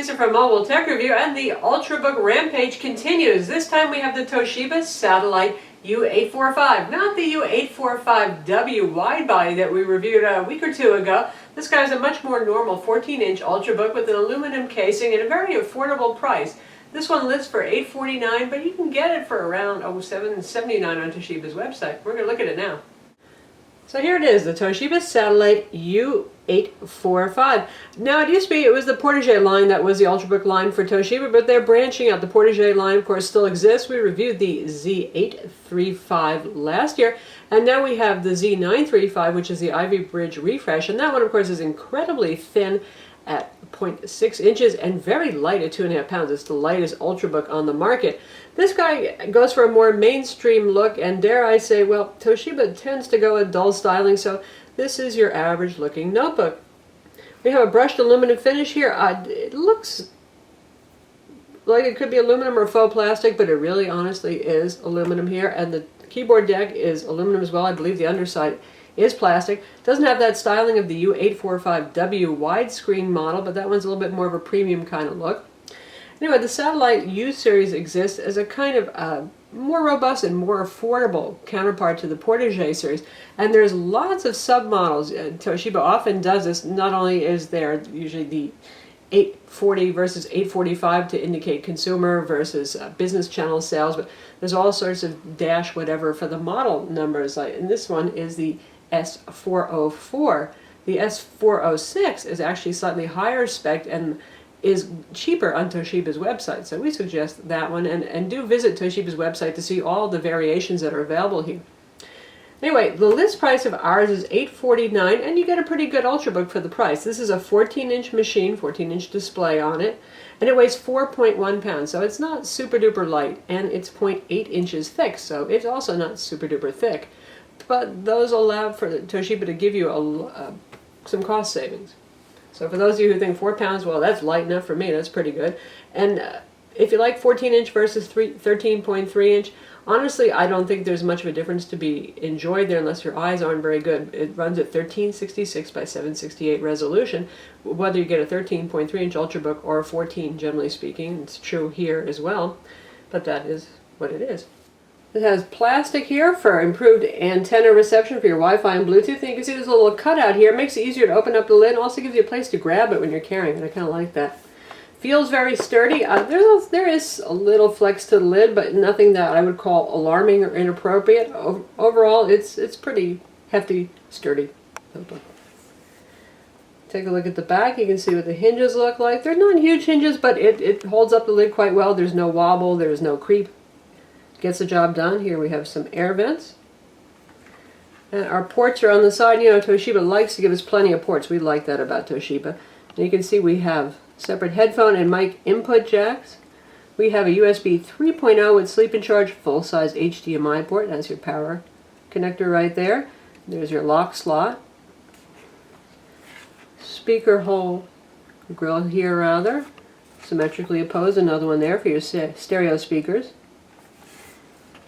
Lisa from Mobile Tech Review, and the Ultrabook rampage continues. This time we have the Toshiba Satellite U845, not the U845W widebody that we reviewed a week or two ago. This guy's a much more normal 14-inch Ultrabook with an aluminum casing and a very affordable price. This one lists for $849, but you can get it for around $779 on Toshiba's website. We're going to look at it now. So here it is, the Toshiba Satellite U845. Now it used to be, it was the Portage line that was the Ultrabook line for Toshiba, but they're branching out. The Portage line, of course, still exists. We reviewed the Z835 last year, and now we have the Z935, which is the Ivy Bridge refresh, and that one, of course, is incredibly thin at 0.6 inches and very light at 2.5 pounds. It's the lightest Ultrabook on the market. This guy goes for a more mainstream look, and dare I say, well, Toshiba tends to go with dull styling, so this is your average looking notebook. We have a brushed aluminum finish here. It looks like it could be aluminum or faux plastic, but it really honestly is aluminum here, and the keyboard deck is aluminum as well. I believe the underside is plastic. Doesn't have that styling of the U845W widescreen model, but that one's a little bit more of a premium kind of look. Anyway, the Satellite U series exists as a kind of more robust and more affordable counterpart to the Portage series, and there's lots of submodels. Toshiba often does this. Not only is there usually the 840 versus 845 to indicate consumer versus business channel sales, but there's all sorts of dash whatever for the model numbers. And this one is the S404. The S406 is actually slightly higher spec and is cheaper on Toshiba's website. So we suggest that one, and do visit Toshiba's website to see all the variations that are available here. Anyway, the list price of ours is $849, and you get a pretty good Ultrabook for the price. This is a 14-inch machine, 14-inch display on it, and it weighs 4.1 pounds, so it's not super duper light, and it's 0.8 inches thick, so it's also not super duper thick. But those allow for Toshiba to give you some cost savings. So for those of you who think 4 pounds, well, that's light enough for me, that's pretty good. And if you like 14-inch versus 13.3-inch, honestly, I don't think there's much of a difference to be enjoyed there unless your eyes aren't very good. It runs at 1366 by 768 resolution, whether you get a 13.3-inch Ultrabook or a 14, generally speaking. It's true here as well, but that is what it is. It has plastic here for improved antenna reception for your Wi-Fi and Bluetooth. And you can see there's a little cutout here. It makes it easier to open up the lid. It also gives you a place to grab it when you're carrying it. I kind of like that. Feels very sturdy. There is a little flex to the lid, but nothing that I would call alarming or inappropriate. Overall, it's pretty hefty, sturdy notebook. Take a look at the back. You can see what the hinges look like. They're not huge hinges, but it holds up the lid quite well. There's no wobble. There's no creep. Gets the job done. Here we have some air vents. And our ports are on the side. You know, Toshiba likes to give us plenty of ports. We like that about Toshiba. And you can see we have separate headphone and mic input jacks. We have a USB 3.0 with sleep and charge, full-size HDMI port. That's your power connector right there. There's your lock slot. Speaker hole grill here, rather. Symmetrically opposed. Another one there for your stereo speakers.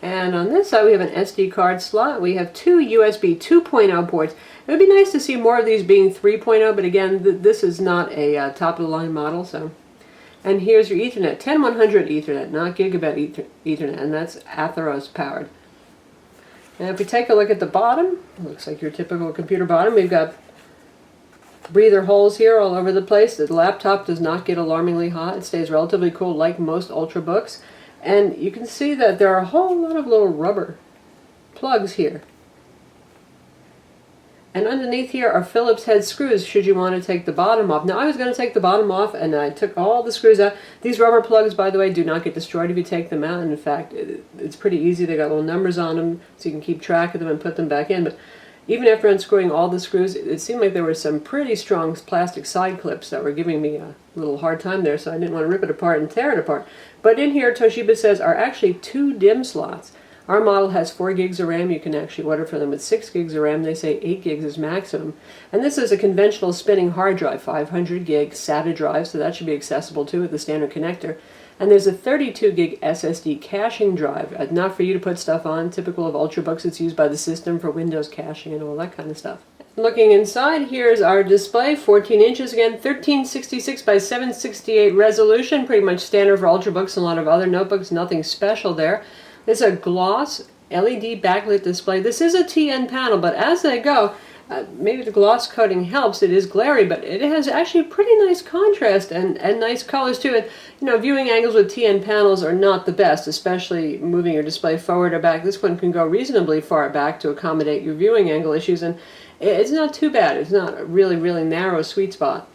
And on this side we have an SD card slot. We have two USB 2.0 ports. It would be nice to see more of these being 3.0, but again, this is not a top-of-the-line model. So, and here's your Ethernet, 10100 Ethernet, not gigabit Ethernet, and that's Atheros powered. And if we take a look at the bottom, it looks like your typical computer bottom. We've got breather holes here all over the place. The laptop does not get alarmingly hot. It stays relatively cool like most Ultrabooks. And you can see that there are a whole lot of little rubber plugs here. And underneath here are Phillips head screws should you want to take the bottom off. Now I was going to take the bottom off and I took all the screws out. These rubber plugs, by the way, do not get destroyed if you take them out. And in fact, it's pretty easy. They got little numbers on them so you can keep track of them and put them back in. But even after unscrewing all the screws, it seemed like there were some pretty strong plastic side clips that were giving me a little hard time there, so I didn't want to rip it apart and tear it apart. But in here, Toshiba says, are actually 2 Dimm slots. Our model has 4 gigs of RAM. You can actually order for them with 6 gigs of RAM. They say 8 gigs is maximum. And this is a conventional spinning hard drive, 500 gig SATA drive, so that should be accessible too with the standard connector. And there's a 32 gig SSD caching drive, not for you to put stuff on, typical of Ultrabooks. It's used by the system for Windows caching and all that kind of stuff. Looking inside, here's our display, 14 inches again, 1366 by 768 resolution, pretty much standard for Ultrabooks and a lot of other notebooks, nothing special there. This is a gloss LED backlit display. This is a TN panel, but as they go, maybe the gloss coating helps. It is glary, but it has actually pretty nice contrast and nice colors too. And you know, viewing angles with TN panels are not the best, especially moving your display forward or back. This one can go reasonably far back to accommodate your viewing angle issues, and it's not too bad. It's not a really, really narrow sweet spot.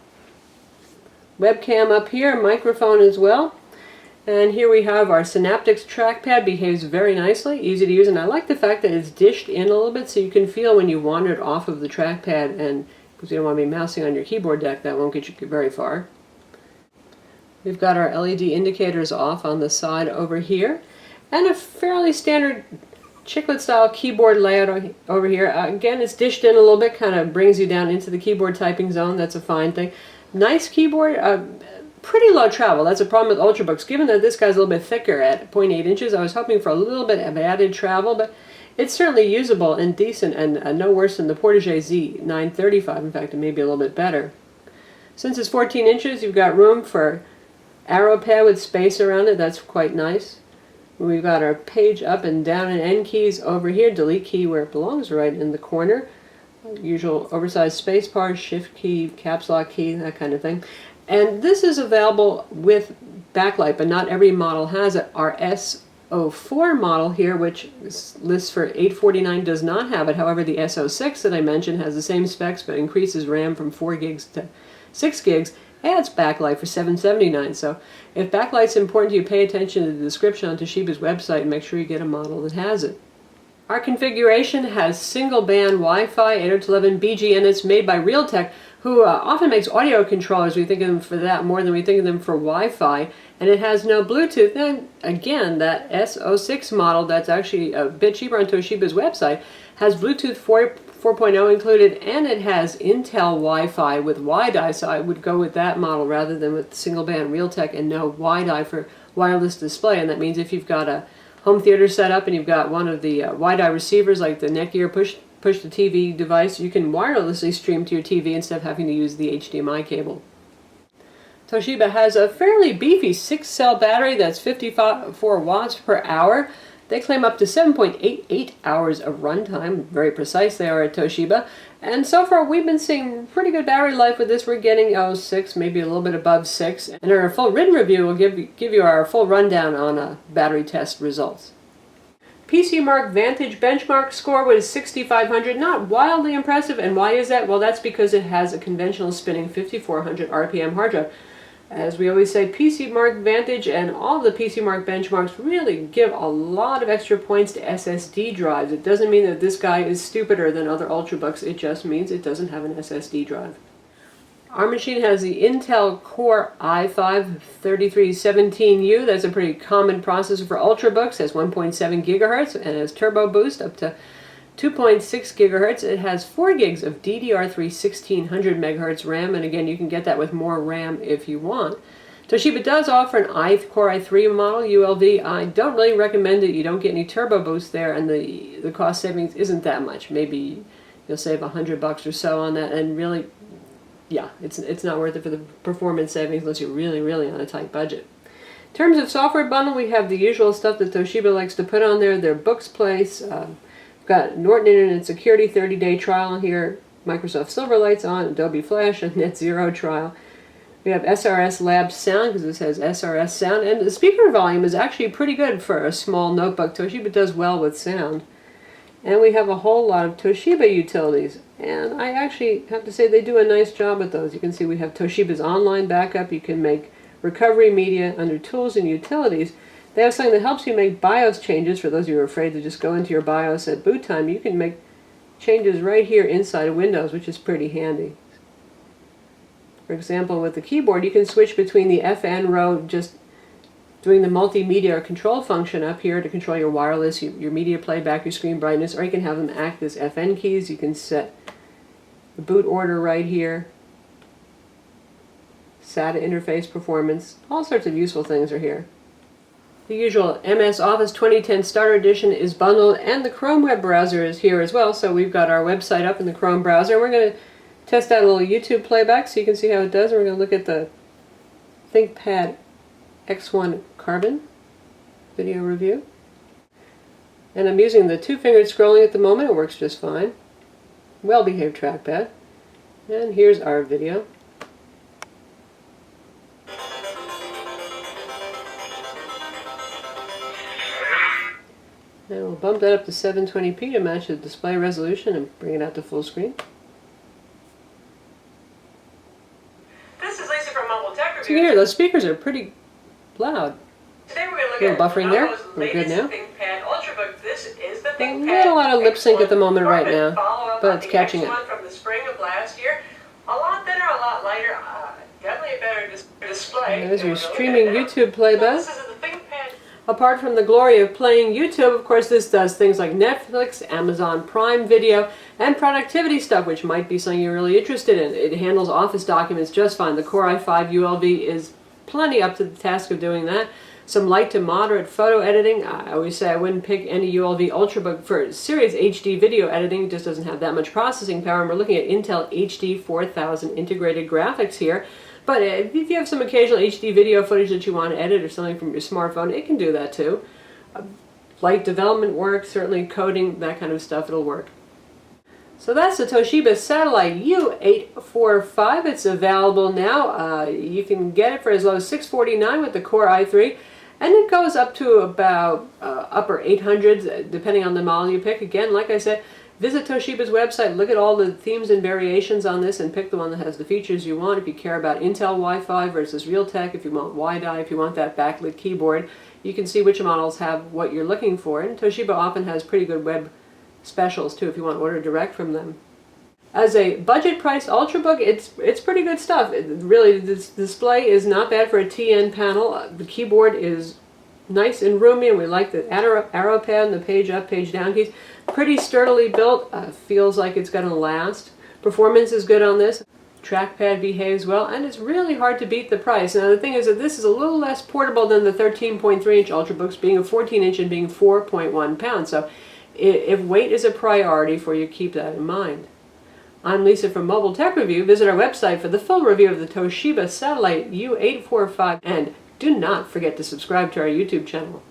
Webcam up here, microphone as well. And here we have our Synaptics trackpad, behaves very nicely, easy to use, and I like the fact that it's dished in a little bit so you can feel when you wandered off of the trackpad, and because you don't want to be mousing on your keyboard deck, that won't get you very far. We've got our LED indicators off on the side over here, and a fairly standard chiclet style keyboard layout over here. Again, it's dished in a little bit, kind of brings you down into the keyboard typing zone. That's a fine thing. Nice keyboard. Pretty low travel. That's a problem with Ultrabooks. Given that this guy's a little bit thicker at 0.8 inches, I was hoping for a little bit of added travel, but it's certainly usable and decent, and no worse than the Portage Z935. In fact, it may be a little bit better. Since it's 14 inches, you've got room for arrow pad with space around it. That's quite nice. We've got our page up and down and end keys over here. Delete key where it belongs, right in the corner. Usual oversized space bar, shift key, caps lock key, that kind of thing. And this is available with backlight, but not every model has it. Our S04 model here, which lists for $849, does not have it. However, the S06 that I mentioned has the same specs, but increases RAM from 4 gigs to 6 gigs, adds backlight for $779. So if backlight's important to you, pay attention to the description on Toshiba's website and make sure you get a model that has it. Our configuration has single band Wi-Fi 802.11bg, and it's made by Realtek, who often makes audio controllers. We think of them for that more than we think of them for Wi-Fi, and it has no Bluetooth. And again, that S06 model, that's actually a bit cheaper on Toshiba's website, has Bluetooth 4.0 included, and it has Intel Wi-Fi with WiDi, so I would go with that model rather than with single band Realtek and no WiDi for wireless display. And that means if you've got a home theater set up and you've got one of the WiDi receivers like the Netgear push the TV device, you can wirelessly stream to your TV instead of having to use the HDMI cable. Toshiba has a fairly beefy 6-cell battery that's 54 watts per hour. They claim up to 7.88 hours of runtime. Very precise they are at Toshiba. And so far we've been seeing pretty good battery life with this. We're getting 6, maybe a little bit above 6. And our full written review will give you our full rundown on battery test results. PCMark Vantage benchmark score was 6,500, not wildly impressive, and why is that? Well, that's because it has a conventional spinning 5,400 RPM hard drive. As we always say, PCMark Vantage and all the PCMark benchmarks really give a lot of extra points to SSD drives. It doesn't mean that this guy is stupider than other Ultrabooks, it just means it doesn't have an SSD drive. Our machine has the Intel Core i5-3317U. That's a pretty common processor for Ultrabooks. It has 1.7 gigahertz and has turbo boost up to 2.6 gigahertz. It has 4 gigs of DDR3 1600 megahertz RAM, and again, you can get that with more RAM if you want. Toshiba does offer an Core i3 model, ULV. I don't really recommend it. You don't get any turbo boost there, and the cost savings isn't that much. Maybe you'll save $100 or so on that, and really, yeah, it's not worth it for the performance savings unless you're really, really on a tight budget. In terms of software bundle, we have the usual stuff that Toshiba likes to put on there. Their Books Place, we've got Norton Internet Security 30-day trial here, Microsoft Silverlight's on, Adobe Flash, and Net Zero trial. We have SRS Lab Sound, because this has SRS sound, and the speaker volume is actually pretty good for a small notebook. Toshiba does well with sound. And we have a whole lot of Toshiba utilities, and I actually have to say they do a nice job with those. You can see we have Toshiba's online backup. You can make recovery media under Tools and Utilities. They have something that helps you make BIOS changes. For those of you who are afraid to just go into your BIOS at boot time, you can make changes right here inside of Windows, which is pretty handy. For example, with the keyboard, you can switch between the FN row, just doing the multimedia control function up here to control your wireless, your media playback, your screen brightness, or you can have them act as FN keys. You can set the boot order right here, SATA interface performance, all sorts of useful things are here. The usual MS Office 2010 Starter Edition is bundled, and the Chrome web browser is here as well. So we've got our website up in the Chrome browser. We're going to test out a little YouTube playback so you can see how it does. We're going to look at the ThinkPad X1 Carbon video review. And I'm using the two-fingered scrolling at the moment. It works just fine. Well-behaved trackpad. And here's our video. And we'll bump that up to 720p to match the display resolution and bring it out to full screen. This is Lisa from Mobile Tech Review. So you can hear those speakers are pretty loud. Today we're going to look Little at buffering there. Lenovo's We're good latest now. ThinkPad Ultrabook. This is the ThinkPad. Not a lot of lip sync at the moment right now, Follow-up but on it's the catching X1 it. from the spring of last year. A lot thinner, a lot lighter. Definitely a better display. There's your And we're gonna streaming look at YouTube that. playback. This is the ThinkPad. Apart from the glory of playing YouTube, of course, this does things like Netflix, Amazon Prime Video, and productivity stuff, which might be something you're really interested in. It handles Office documents just fine. The Core i5 ULV is plenty up to the task of doing that. Some light to moderate photo editing. I always say I wouldn't pick any ULV Ultrabook for serious HD video editing. It just doesn't have that much processing power. And we're looking at Intel HD 4000 integrated graphics here. But if you have some occasional HD video footage that you want to edit or something from your smartphone, it can do that too. Light development work, certainly coding, that kind of stuff, it'll work. So that's the Toshiba Satellite U845. It's available now. You can get it for as low as $649 with the Core i3. And it goes up to about upper 800s, depending on the model you pick. Again, like I said, visit Toshiba's website, look at all the themes and variations on this, and pick the one that has the features you want. If you care about Intel Wi-Fi versus Realtek, if you want WiDi, if you want that backlit keyboard, you can see which models have what you're looking for. And Toshiba often has pretty good web specials too if you want to order direct from them. As a budget-priced Ultrabook, it's pretty good stuff. Really, this display is not bad for a TN panel. The keyboard is nice and roomy, and we like the arrow pad and the page up, page down keys. Pretty sturdily built. Feels like it's going to last. Performance is good on this. Trackpad behaves well, and it's really hard to beat the price. Now, the thing is that this is a little less portable than the 13.3-inch Ultrabooks, being a 14-inch and being 4.1 pounds. So if weight is a priority for you, keep that in mind. I'm Lisa from Mobile Tech Review. Visit our website for the full review of the Toshiba Satellite U845, and do not forget to subscribe to our YouTube channel.